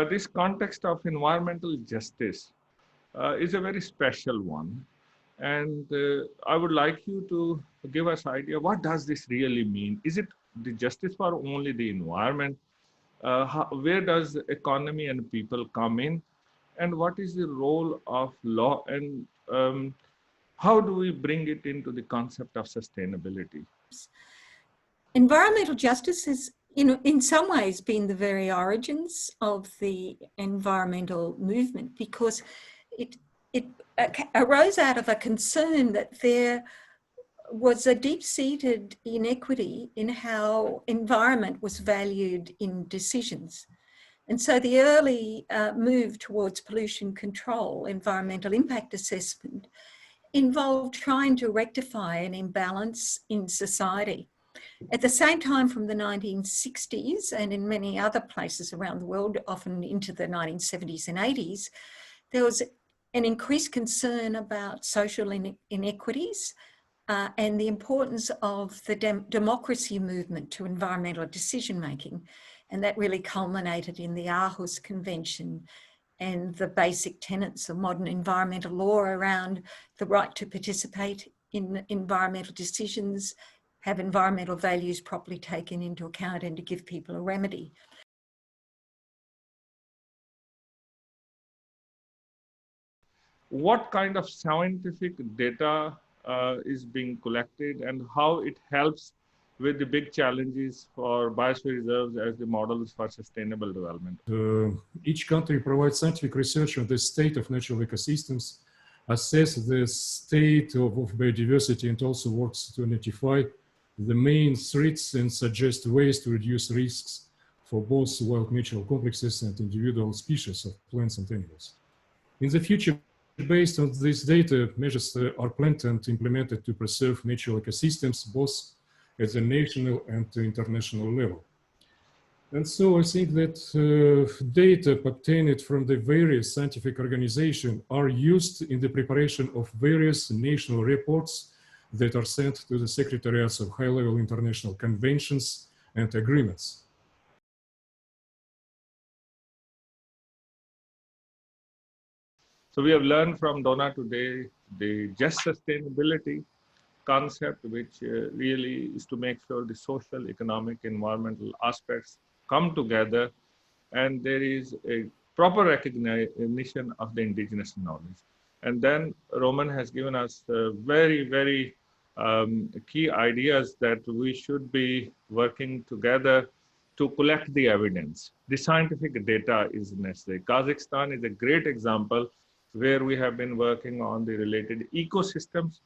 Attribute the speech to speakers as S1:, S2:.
S1: this context of environmental justice is a very special one. And I would like you to give us idea, what does this really mean? Is it the justice for only the environment? Where does economy and people come in? And what is the role of law? And how do we bring it into the concept of sustainability?
S2: Environmental justice has, in some ways been the very origins of the environmental movement, because it arose out of a concern that there was a deep-seated inequity in how environment was valued in decisions. And so the early move towards pollution control, environmental impact assessment, involved trying to rectify an imbalance in society. At the same time, from the 1960s and in many other places around the world, often into the 1970s and 80s, there was an increased concern about social inequities and the importance of the democracy movement to environmental decision-making. And that really culminated in the Aarhus Convention and the basic tenets of modern environmental law around the right to participate in environmental decisions, have environmental values properly taken into account, and to give people a remedy.
S1: What kind of scientific data is being collected, and how it helps with the big challenges for biosphere reserves as the models for sustainable development?
S3: Each country provides scientific research on the state of natural ecosystems, assess the state of biodiversity, and also works to identify the main threats and suggest ways to reduce risks for both wild natural complexes and individual species of plants and animals. In the future, based on this data, measures are planned and implemented to preserve natural ecosystems, both at the national and international level. And so I think that data obtained from the various scientific organizations are used in the preparation of various national reports that are sent to the secretariats of high-level international conventions and agreements.
S1: So we have learned from Donna today the just sustainability concept, which really is to make sure the social, economic, environmental aspects come together, and there is a proper recognition of the indigenous knowledge. And then Roman has given us very, very key ideas that we should be working together to collect the evidence. The scientific data is necessary. Kazakhstan is a great example where we have been working on the related ecosystems